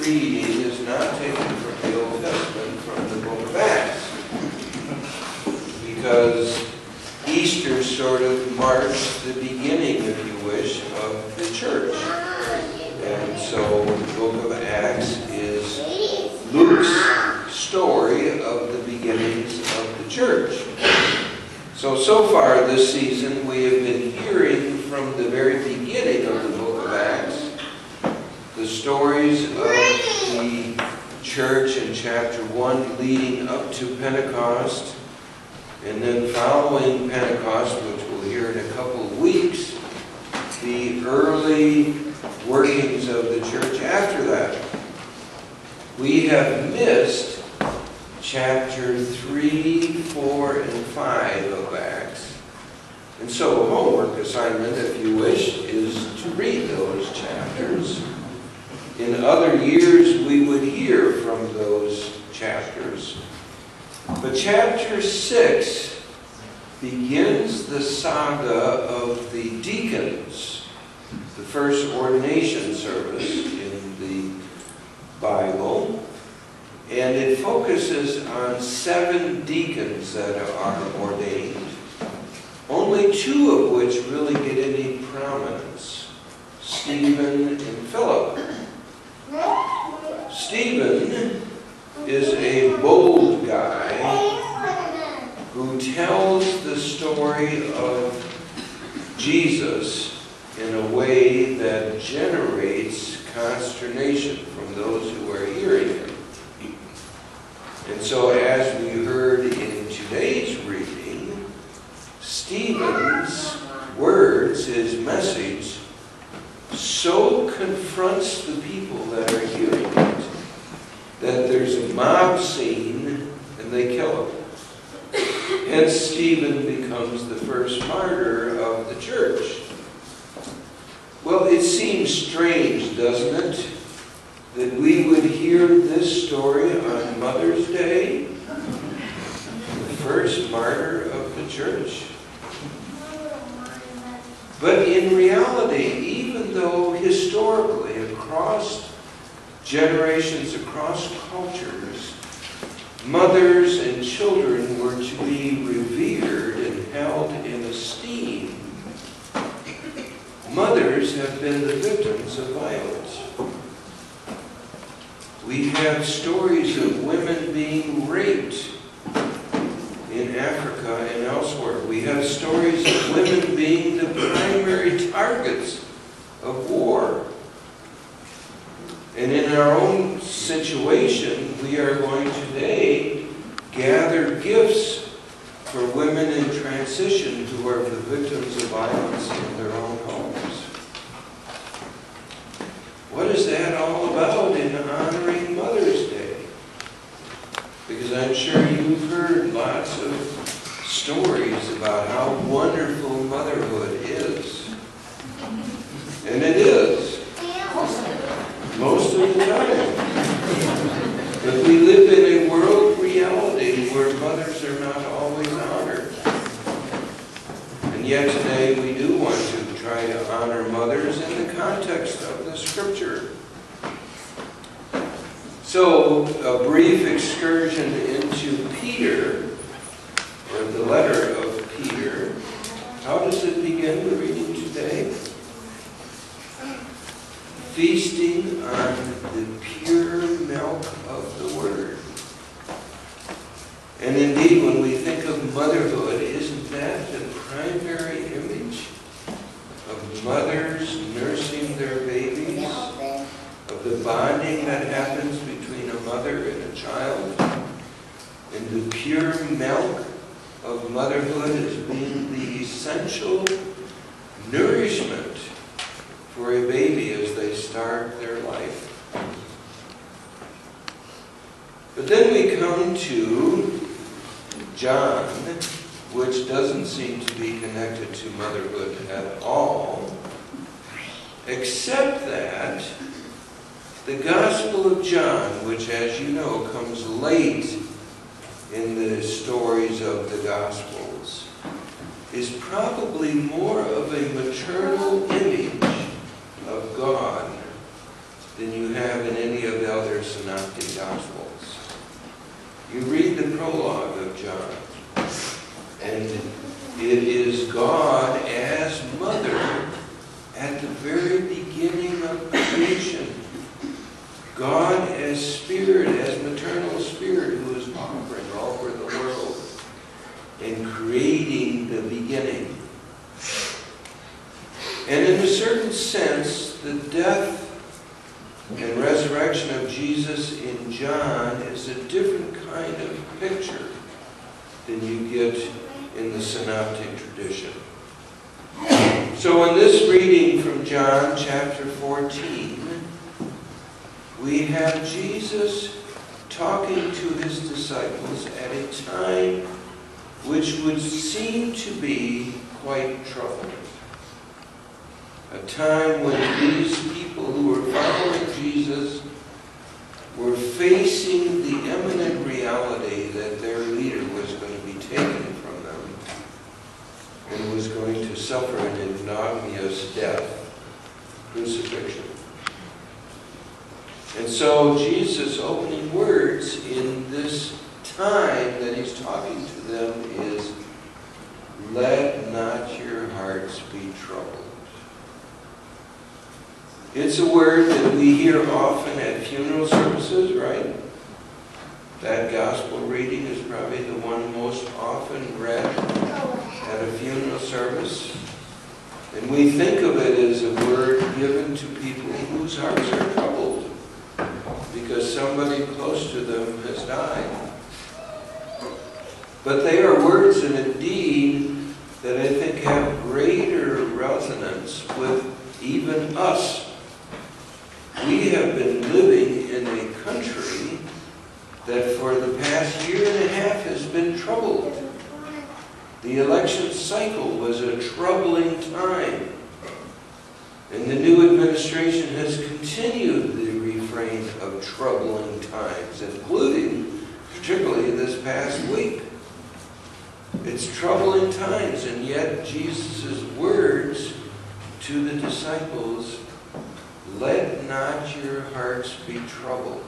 reading is not taken from the Old Testament, from the book of Acts. Because Easter sort of marks the beginning, if you wish, of the church. And so the book of Acts is Luke's story of the beginnings of the church. So far this season we have been hearing from the very beginning of the book of Acts the stories of the church in chapter 1 leading up to Pentecost, and then following Pentecost, which we'll hear in a couple of weeks, the early workings of the church after that. We have missed chapter 3, 4, and 5 of Acts. And so a homework assignment, if you wish, is to read those chapters. In other years, we would hear from those chapters. But chapter 6 begins the saga of the deacons, the first ordination service in the Bible. And it focuses on 7 deacons that are ordained, only 2 of which really get any prominence, Stephen and Philip. Stephen is a bold guy who tells the story of Jesus in a way that generates consternation from those who are hearing him. And so, as we heard in today's reading, Stephen's words, his message, so confronts the people that are hearing it that there's a mob scene and they kill him. Hence, Stephen becomes the first martyr of the church. Well, it seems strange, doesn't it, that we would hear this story on Mother's Day, the first martyr of the church. But in reality, even though historically, across generations, across cultures, mothers and children were to be revered and held in esteem, mothers have been the victims of violence. We have stories of women being raped in Africa and elsewhere. We have stories of women being the primary targets of war. And in our own situation, we are going today gather gifts for women in transition who are the victims of violence in their own homes. What is that all about in honoring Mother's Day? Because I'm sure you've heard lots of stories about how wonderful motherhood is. And it is. Most of the time. But we live in a world reality where mothers are not always honored. And yet today we do want to try to honor mothers in the context of the Scripture. So, a brief excursion into Peter, or the letter of Peter. How does it begin, the reading today? Feasting on the pure milk of the Word. And indeed, when we think of motherhood, isn't that the primary image of mothers nursing their babies? Of the bonding that happens between a mother and a child? And the pure milk of motherhood as being the essential nourishment for a baby as they start their life. But then we come to John, which doesn't seem to be connected to motherhood at all, except that the Gospel of John, which, as you know, comes late in the stories of the Gospels, is probably more of a maternal image of God than you have in any of the other other synoptic gospels. You read the prologue of John, and it is God as mother at the very beginning of creation. God as spirit, as maternal spirit, who is hovering all over the world and creating the beginning. And in a certain sense, the death and resurrection of Jesus in John is a different kind of picture than you get in the synoptic tradition. So in this reading from John chapter 14, we have Jesus talking to his disciples at a time which would seem to be quite troubling. A time when these people who were following Jesus were facing the imminent reality that their leader was going to be taken from them and was going to suffer an ignominious death, crucifixion. And so Jesus' opening words in this time that he's talking to them is, "Let not your hearts be troubled." It's a word that we hear often at funeral services, right? That gospel reading is probably the one most often read at a funeral service. And we think of it as a word given to people whose hearts are troubled because somebody close to them has died. But they are words and a deed that I think have greater resonance with even us. We have been living in a country that for the past year and a half has been troubled. The election cycle was a troubling time. And the new administration has continued the refrain of troubling times, including particularly this past week. It's troubling times, and yet Jesus' words to the disciples, "Let not your hearts be troubled."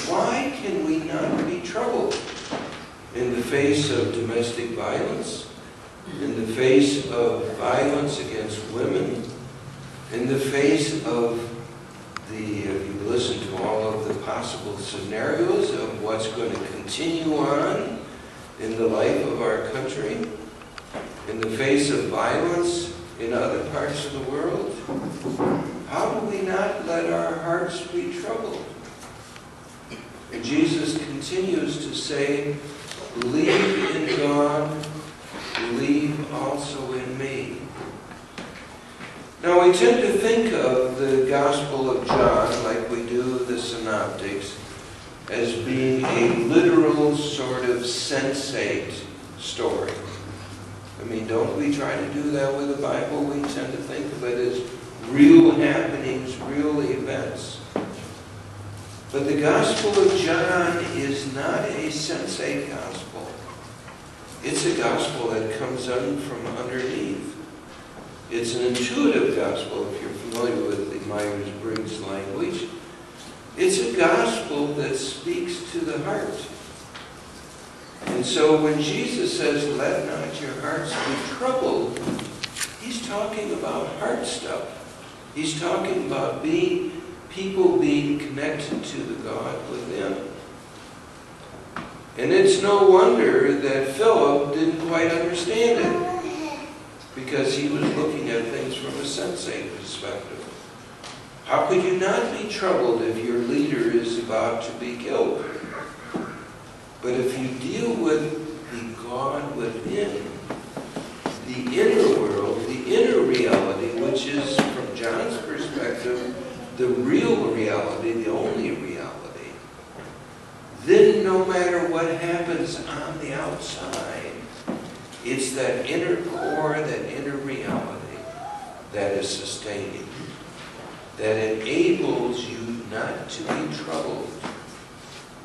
Why can we not be troubled? In the face of domestic violence, in the face of violence against women, in the face of if you listen to all of the possible scenarios of what's going to continue on in the life of our country, in the face of violence in other parts of the world, how do we not let our hearts be troubled? And Jesus continues to say, "Believe in God, believe also in me." Now we tend to think of the Gospel of John, like we do the Synoptics, as being a literal sort of sensate story. I mean, don't we try to do that with the Bible? We tend to think of it as real happenings, real events. But the Gospel of John is not a sensate gospel. It's a gospel that comes in from underneath. It's an intuitive gospel, if you're familiar with the Myers-Briggs language. It's a gospel that speaks to the heart. And so when Jesus says, "Let not your hearts be troubled," he's talking about heart stuff. He's talking about people being connected to the God within. And it's no wonder that Philip didn't quite understand it, because he was looking at things from a sensate perspective. How could you not be troubled if your leader is about to be killed? But if you deal with the God within, the inner world, the inner reality, which is, from John's perspective, the real reality, the only reality, then no matter what happens on the outside, it's that inner core, that inner reality that is sustaining, that enables you not to be troubled,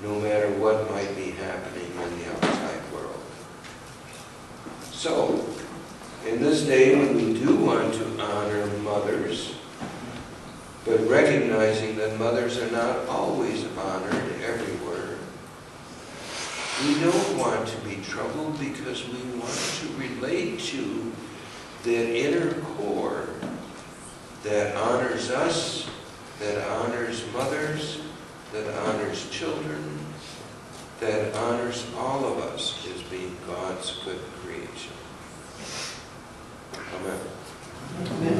no matter what might be happening in the outside world. So, in this day when we do want to honor mothers, but recognizing that mothers are not always honored everywhere. We don't want to be troubled because we want to relate to that inner core that honors us, that honors mothers, that honors children, that honors all of us as being God's good creation. Amen. Amen.